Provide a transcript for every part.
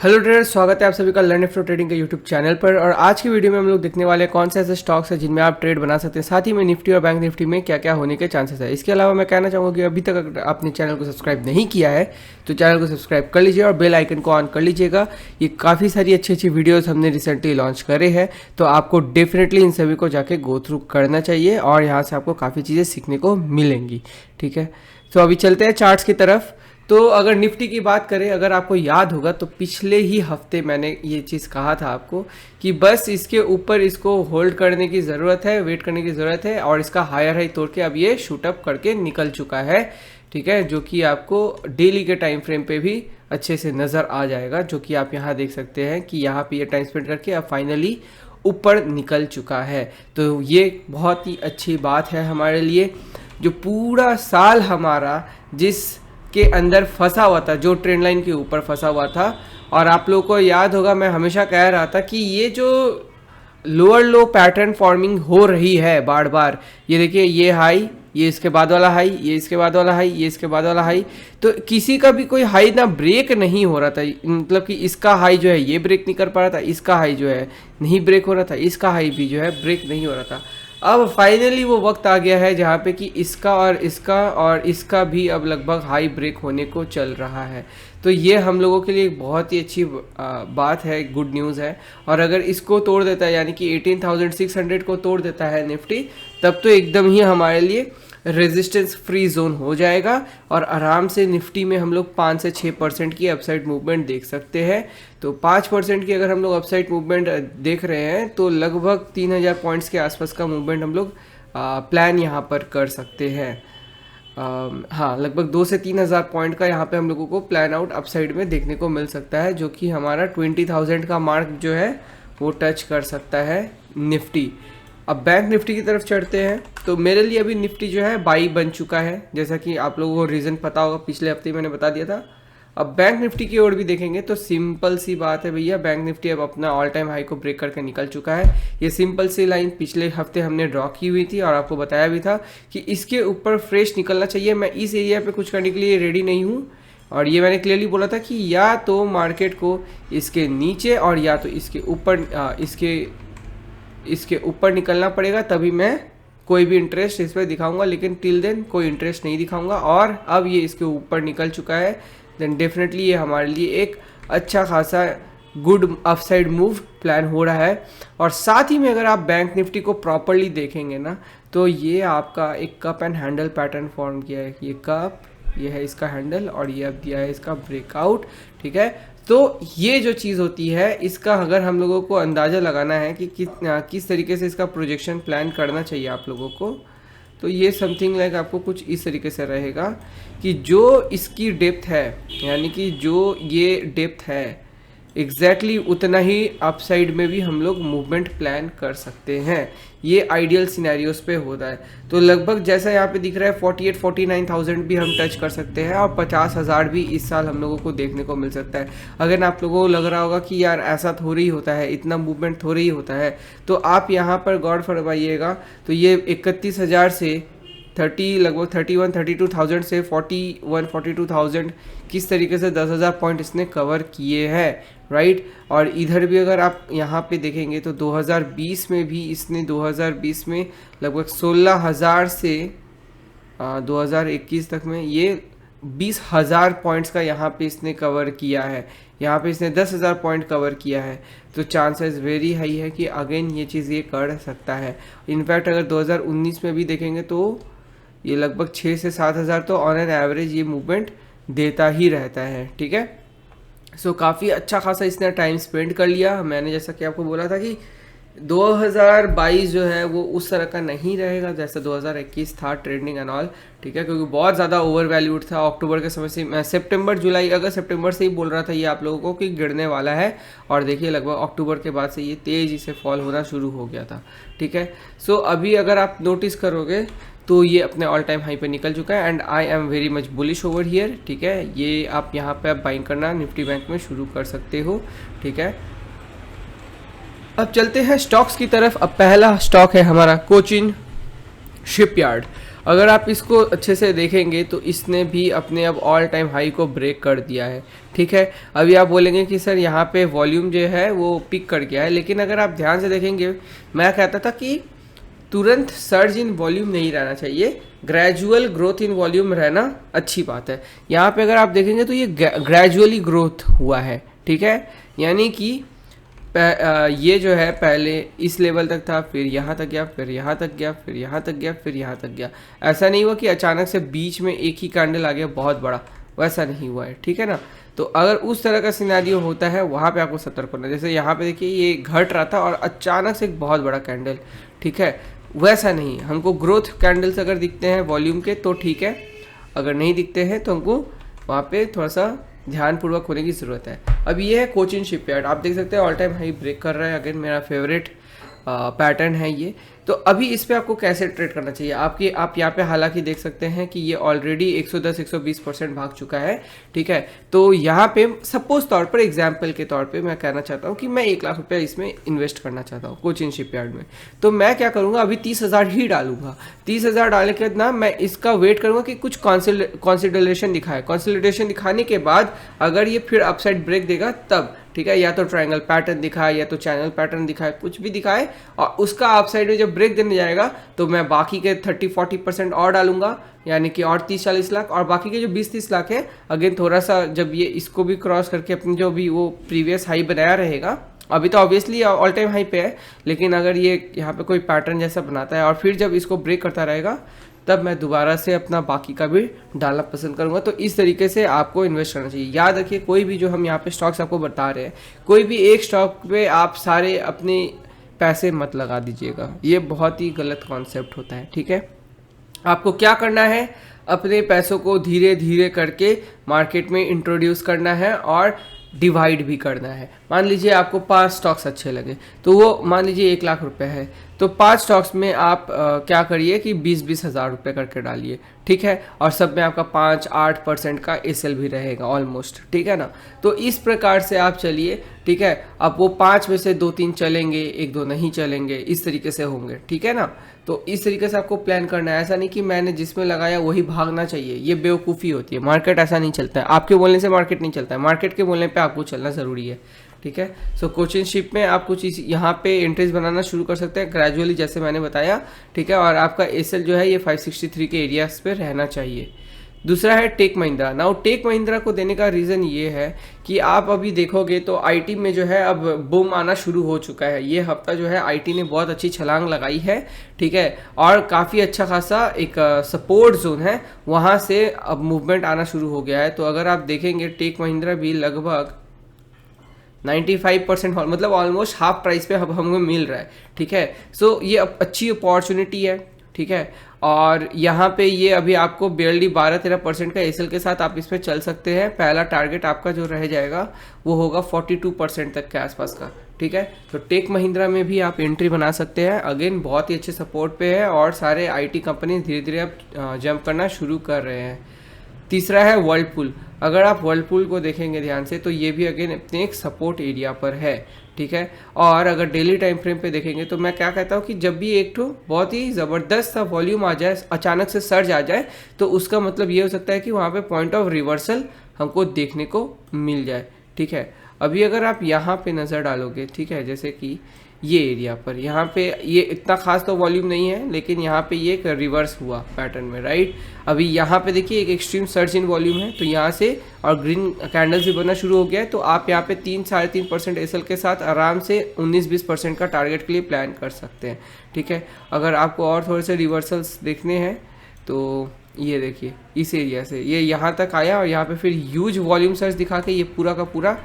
Hello traders, स्वागत है आप सभी का लर्न निफ्टी ट्रेडिंग के यूट्यूब चैनल पर। और आज की वीडियो में हम लोग देखने वाले हैं कौन से ऐसे स्टॉक्स हैं जिनमें आप ट्रेड बना सकते हैं, साथ ही में निफ्टी और बैंक निफ्टी में क्या क्या होने के चांसेस है। इसके अलावा मैं कहना चाहूँगा कि अभी तक अगर आपने चैनल को सब्सक्राइब नहीं किया है तो चैनल को सब्सक्राइब कर लीजिए और बेल आइकन को ऑन कर लीजिएगा। ये काफ़ी सारी अच्छी अच्छी वीडियोज़ हमने रिसेंटली लॉन्च करे हैं, तो आपको डेफिनेटली इन सभी को जाके गो थ्रू करना चाहिए और यहाँ से आपको काफ़ी चीज़ें सीखने को मिलेंगी। ठीक है, तो अभी चलते हैं चार्ट्स की तरफ। तो अगर निफ्टी की बात करें, अगर आपको याद होगा तो पिछले ही हफ्ते मैंने ये चीज़ कहा था आपको कि बस इसके ऊपर इसको होल्ड करने की ज़रूरत है, वेट करने की ज़रूरत है और इसका हायर हाई तोड़ के अब ये शूट अप करके निकल चुका है। ठीक है, जो कि आपको डेली के टाइम फ्रेम पे भी अच्छे से नज़र आ जाएगा, जो कि आप यहाँ देख सकते हैं कि यहाँ पे ये टाइम स्पेंड करके अब फाइनली ऊपर निकल चुका है। तो ये बहुत ही अच्छी बात है हमारे लिए। जो पूरा साल हमारा जिस के अंदर फंसा हुआ था, जो ट्रेंड लाइन के ऊपर फंसा हुआ था, और आप लोगों को याद होगा मैं हमेशा कह रहा था कि ये जो लोअर लो पैटर्न फॉर्मिंग हो रही है बार बार, ये देखिए ये हाई, ये इसके बाद वाला हाई, ये इसके बाद वाला हाई, ये इसके बाद वाला हाई, तो किसी का भी कोई हाई ना ब्रेक नहीं हो रहा था। मतलब कि इसका हाई जो है ये ब्रेक नहीं कर पा रहा था, इसका हाई जो है नहीं ब्रेक हो रहा था, इसका हाई भी जो है ब्रेक नहीं हो रहा था। अब फाइनली वो वक्त आ गया है जहाँ पे कि इसका और इसका भी अब लगभग हाई ब्रेक होने को चल रहा है। तो ये हम लोगों के लिए बहुत ही अच्छी बात है, गुड न्यूज़ है। और अगर इसको तोड़ देता है, यानी कि 18,600 को तोड़ देता है निफ्टी, तब तो एकदम ही हमारे लिए रेजिस्टेंस फ्री जोन हो जाएगा और आराम से निफ्टी में हम लोग 5 से 6% की अपसाइड मूवमेंट देख सकते हैं। तो 5% की अगर हम लोग अपसाइड मूवमेंट देख रहे हैं तो लगभग 3,000 पॉइंट्स के आसपास का मूवमेंट हम लोग प्लान यहाँ पर कर सकते हैं। हाँ, लगभग 2 से 3,000 पॉइंट का यहाँ पे हम लोगों को प्लान आउट अपसाइड में देखने को मिल सकता है, जो कि हमारा 20,000 का मार्क जो है वो टच कर सकता है निफ्टी। अब बैंक निफ्टी की तरफ चढ़ते हैं। तो मेरे लिए अभी निफ्टी जो है बाई बन चुका है, जैसा कि आप लोगों को रीज़न पता होगा, पिछले हफ्ते मैंने बता दिया था। अब बैंक निफ्टी की ओर भी देखेंगे तो सिंपल सी बात है भैया, बैंक निफ्टी अब अपना ऑल टाइम हाई को ब्रेक करके निकल चुका है। ये सिंपल सी लाइन पिछले हफ्ते हमने ड्रॉ की हुई थी और आपको बताया भी था कि इसके ऊपर फ्रेश निकलना चाहिए। मैं इस एरिया पे कुछ करने के लिए रेडी नहीं हूँ और ये मैंने क्लियरली बोला था कि या तो मार्केट को इसके नीचे और या तो इसके ऊपर निकलना पड़ेगा, तभी मैं कोई भी इंटरेस्ट इस पर दिखाऊंगा, लेकिन टिल देन कोई इंटरेस्ट नहीं दिखाऊंगा। और अब ये इसके ऊपर निकल चुका है, देन डेफिनेटली ये हमारे लिए एक अच्छा खासा गुड अपसाइड मूव प्लान हो रहा है। और साथ ही में अगर आप बैंक निफ्टी को प्रॉपरली देखेंगे ना, तो ये आपका एक cup and handle pattern form किया है। ये कप, ये है इसका हैंडल और ये अब दिया है इसका ब्रेकआउट। ठीक है, तो ये जो चीज़ होती है, इसका अगर हम लोगों को अंदाज़ा लगाना है कि किस तरीके से इसका प्रोजेक्शन प्लान करना चाहिए आप लोगों को, तो ये समथिंग लाइक आपको कुछ इस तरीके से रहेगा कि जो इसकी डेप्थ है, यानी कि जो ये डेप्थ है एग्जैक्टली उतना ही अपसाइड में भी हम लोग मूवमेंट प्लान कर सकते हैं। ये आइडियल सिनेरियोस पे होता है। तो लगभग जैसा यहाँ पे दिख रहा है 48-49,000 भी हम टच कर सकते हैं और 50,000 भी इस साल हम लोगों को देखने को मिल सकता है। अगर आप लोगों को लग रहा होगा कि यार ऐसा थोड़ी ही होता है, इतना मूवमेंट थोड़ी ही होता है, तो आप यहाँ पर गौर फरमाइएगा। तो ये 31,000 से लगभग 31-32,000 से 41-42,000 किस तरीके से 10,000 पॉइंट इसने कवर किए हैं, राइट। और इधर भी अगर आप यहाँ पे देखेंगे तो 2020 में भी इसने 2020 में लगभग 16,000 से 2021 तक में ये 20,000 पॉइंट्स का यहाँ पे इसने कवर किया है। यहाँ पे इसने 10,000 पॉइंट कवर किया है, तो चांसेस वेरी हाई है कि अगेन ये चीज़ ये कर सकता है। इनफैक्ट अगर 2019 में भी देखेंगे तो ये लगभग 6 से 7,000 तो ऑन एन एवरेज ये मूवमेंट देता ही रहता है। ठीक है, सो काफ़ी अच्छा खासा इसने टाइम स्पेंड कर लिया। मैंने जैसा कि आपको बोला था कि 2022 जो है वो उस तरह का नहीं रहेगा जैसा 2021 था, ट्रेंडिंग एंड ऑल। ठीक है, क्योंकि बहुत ज़्यादा ओवर वैल्यूड था। अक्टूबर के समय से, मैं सितंबर जुलाई अगस्त सितंबर से ही बोल रहा था ये आप लोगों को कि गिरने वाला है, और देखिए लगभग अक्टूबर के बाद से ये तेज़ी से फॉल होना शुरू हो गया था। ठीक है, सो अभी अगर आप नोटिस करोगे तो ये अपने ऑल टाइम हाई पे निकल चुका है and I am very much bullish over here. ठीक है, ये आप यहाँ पे आप बाइंग करना निफ्टी बैंक में शुरू कर सकते हो। ठीक है, अब चलते हैं स्टॉक्स की तरफ। अब पहला स्टॉक है हमारा कोचिन शिपयार्ड। अगर आप इसको अच्छे से देखेंगे तो इसने भी अपने अब ऑल टाइम हाई को ब्रेक कर दिया है, ठीक है। अभी आप बोलेंगे कि सर यहाँ पे वॉल्यूम जो है वो पिक कर गया है, लेकिन अगर आप ध्यान से देखेंगे, मैं कहता था कि तुरंत सर्ज इन वॉल्यूम नहीं रहना चाहिए, ग्रेजुअल ग्रोथ इन वॉल्यूम रहना अच्छी बात है। यहाँ पे अगर आप देखेंगे तो ये ग्रेजुअली ग्रोथ हुआ है, ठीक है। यानी कि ये जो है पहले इस लेवल तक था, फिर यहाँ तक गया, फिर यहाँ तक गया, फिर यहाँ तक गया, फिर यहाँ तक गया। ऐसा नहीं हुआ कि अचानक से बीच में एक ही कैंडल आ गया बहुत बड़ा, वैसा नहीं हुआ है, ठीक है ना। तो अगर उस तरह का सिनेरियो होता है वहाँ पे आपको सतर्क होना है। जैसे यहाँ पे देखिए ये घट रहा था और अचानक से एक बहुत बड़ा कैंडल, ठीक है, वैसा नहीं। हमको ग्रोथ कैंडल्स अगर दिखते हैं वॉल्यूम के तो ठीक है, अगर नहीं दिखते हैं तो हमको वहाँ पे थोड़ा सा ध्यानपूर्वक होने की ज़रूरत है। अब ये है कोचिन शिपयार्ड, आप देख सकते हैं ऑल टाइम हाई ब्रेक कर रहा है, अगेन मेरा फेवरेट पैटर्न है ये। तो अभी इस पे आपको कैसे ट्रेड करना चाहिए, आप यहाँ पे हालांकि देख सकते हैं कि ये ऑलरेडी 110-120% भाग चुका है, ठीक है। तो यहाँ पे सपोज तौर पर एग्जाम्पल के तौर पे मैं कहना चाहता हूँ कि मैं 1 लाख रुपया इसमें इन्वेस्ट करना चाहता हूँ कोचिन शिपयार्ड में। तो मैं क्या करूँगा, अभी 30,000 ही डालूंगा। 30,000 डालने के बाद ना मैं इसका वेट करूँगा कि कुछ कॉन्सिडरेशन दिखाए। कॉन्सिडरेशन दिखाने के बाद अगर ये फिर अपसाइड ब्रेक देगा तब, ठीक है, या तो ट्रायंगल पैटर्न दिखाए या तो चैनल पैटर्न दिखाए, कुछ भी दिखाए, और उसका अपसाइड में जब ब्रेक देने जाएगा तो मैं बाकी के 30-40% और डालूंगा, यानी कि और 30-40 लाख, और बाकी के जो 20-30 लाख है अगेन थोड़ा सा जब ये इसको भी क्रॉस करके अपनी जो भी वो प्रीवियस हाई बनाया रहेगा, अभी तो ऑब्वियसली ऑल टाइम हाई पे है, लेकिन अगर ये यहाँ पे कोई पैटर्न जैसा बनाता है और फिर जब इसको ब्रेक करता रहेगा तब मैं दोबारा से अपना बाकी का भी डालना पसंद करूंगा। तो इस तरीके से आपको इन्वेस्ट करना चाहिए। याद रखिए, कोई भी जो हम यहाँ पे स्टॉक्स आपको बता रहे हैं, कोई भी एक स्टॉक पे आप सारे अपने पैसे मत लगा दीजिएगा, ये बहुत ही गलत कॉन्सेप्ट होता है, ठीक है। आपको क्या करना है, अपने पैसों को धीरे धीरे करके मार्केट में इंट्रोड्यूस करना है और डिवाइड भी करना है। मान लीजिए आपको 5 स्टॉक्स अच्छे लगे, तो वो मान लीजिए 1 लाख रुपए है, तो 5 स्टॉक्स में आप क्या करिए कि 20-20 हज़ार रुपये करके डालिए, ठीक है, और सब में आपका 5-8% का एसएल भी रहेगा ऑलमोस्ट, ठीक है ना। तो इस प्रकार से आप चलिए, ठीक है। अब वो 5 में से 2-3 चलेंगे, 1-2 नहीं चलेंगे, इस तरीके से होंगे, ठीक है ना। तो इस तरीके से आपको प्लान करना है। ऐसा नहीं कि मैंने जिसमें लगाया वही भागना चाहिए, ये बेवकूफ़ी होती है। मार्केट ऐसा नहीं चलता है, आपके बोलने से मार्केट नहीं चलता है, मार्केट के बोलने पे आपको चलना ज़रूरी है, ठीक है। सो कोचिंग शिप में आप कुछ यहाँ पे एंट्रीज बनाना शुरू कर सकते हैं ग्रेजुअली, जैसे मैंने बताया, ठीक है। और आपका एसएल जो है ये 563 के एरियाज पे रहना चाहिए। दूसरा है Tech Mahindra. Now Tech Mahindra को देने का रीज़न ये है कि आप अभी देखोगे तो आईटी में जो है अब बूम आना शुरू हो चुका है। ये हफ्ता जो है आईटी ने बहुत अच्छी छलांग लगाई है, ठीक है, और काफ़ी अच्छा खासा एक सपोर्ट जोन है, वहाँ से अब मूवमेंट आना शुरू हो गया है। तो अगर आप देखेंगे टेक महिंद्रा भी लगभग 95% मतलब ऑलमोस्ट हाफ प्राइस पे अब हमको मिल रहा है, ठीक है। सो ये अच्छी अपॉर्चुनिटी है, ठीक है। और यहाँ पे ये अभी आपको बेयरली 12-13% का एसएल के साथ आप इस पर चल सकते हैं। पहला टारगेट आपका जो रह जाएगा वो होगा 42% तक के आसपास का, ठीक है। तो टेक महिंद्रा में भी आप एंट्री बना सकते हैं, अगेन बहुत ही अच्छे सपोर्ट पे है और सारे आईटी कंपनी धीरे धीरे अब जंप करना शुरू कर रहे हैं। तीसरा है वर्लपूल। अगर आप वर्लपूल को देखेंगे ध्यान से तो ये भी अगेन अपने एक सपोर्ट एरिया पर है, ठीक है। और अगर डेली टाइम फ्रेम पे देखेंगे तो मैं क्या कहता हूँ कि जब भी एक ठो बहुत ही ज़बरदस्त सा वॉल्यूम आ जाए, अचानक से सर्ज आ जाए, तो उसका मतलब ये हो सकता है कि वहाँ पे पॉइंट ऑफ रिवर्सल हमको देखने को मिल जाए, ठीक है। अभी अगर आप यहाँ पे नज़र डालोगे, ठीक है, जैसे कि ये एरिया पर, यहाँ पे ये इतना खास तो वॉल्यूम नहीं है, लेकिन यहाँ पे ये एक रिवर्स हुआ पैटर्न में, राइट। अभी यहाँ पे देखिए एक एक्सट्रीम सर्ज इन वॉल्यूम है, तो यहाँ से और ग्रीन कैंडल्स भी बनना शुरू हो गया है। तो आप यहाँ पे 3-3.5% एसएल के साथ आराम से 19-20% का टारगेट के लिए प्लान कर सकते हैं, ठीक है। अगर आपको और थोड़े से रिवर्सल्स देखने हैं तो ये देखिए इस एरिया से ये यहाँ तक आया और यहाँ पे फिर ह्यूज वॉल्यूम सर्ज दिखा के ये पूरा का पूरा,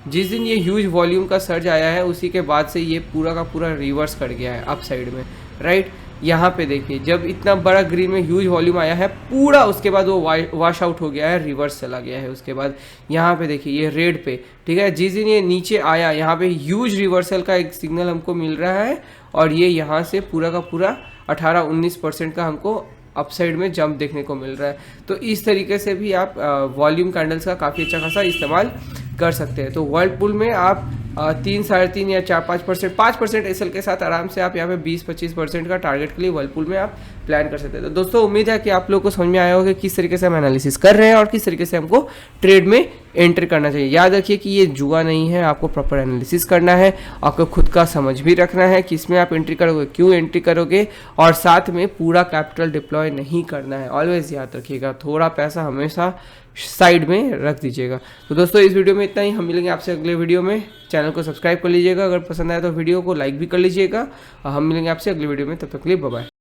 जिस दिन ये ह्यूज वॉल्यूम का सर्ज आया है उसी के बाद से ये पूरा का पूरा रिवर्स कर गया है अप साइड में, राइट। यहाँ पे देखिए जब इतना बड़ा ग्रीन में ह्यूज वॉल्यूम आया है पूरा, उसके बाद वो वॉश आउट हो गया है, रिवर्स चला गया है। उसके बाद यहाँ पे देखिए ये रेड पे, ठीक है, जिस दिन ये नीचे आया यहाँ पे ह्यूज रिवर्सल का एक सिग्नल हमको मिल रहा है और ये यहाँ से पूरा का पूरा 18-19% का हमको अपसाइड में जंप देखने को मिल रहा है। तो इस तरीके से भी आप वॉल्यूम कैंडल्स का काफ़ी अच्छा खासा इस्तेमाल कर सकते हैं। तो वर्लपूल में आप 3, 3.5 या 4-5%, 5% एसएल के साथ आराम से आप यहाँ पे 20-25% का टारगेट के लिए वर्लपूल में आप प्लान कर सकते हैं। तो दोस्तों उम्मीद है कि आप लोग को समझ में आया होगा कि किस तरीके से हम एनालिसिस कर रहे हैं और किस तरीके से हमको ट्रेड में एंटर करना चाहिए। याद रखिए कि ये जुआ नहीं है, आपको प्रॉपर एनालिसिस करना है, आपको खुद का समझ भी रखना है कि इसमें आप एंट्री करोगे, क्यों एंट्री करोगे, और साथ में पूरा कैपिटल डिप्लॉय नहीं करना है। ऑलवेज याद रखिएगा, थोड़ा पैसा हमेशा साइड में रख दीजिएगा। तो दोस्तों इस वीडियो में इतना ही, हम मिलेंगे आपसे अगले वीडियो में। चैनल को सब्सक्राइब कर लीजिएगा, अगर पसंद आए तो वीडियो को लाइक भी कर लीजिएगा, और हम मिलेंगे आपसे अगले वीडियो में। तब तक के लिए बाय बाय।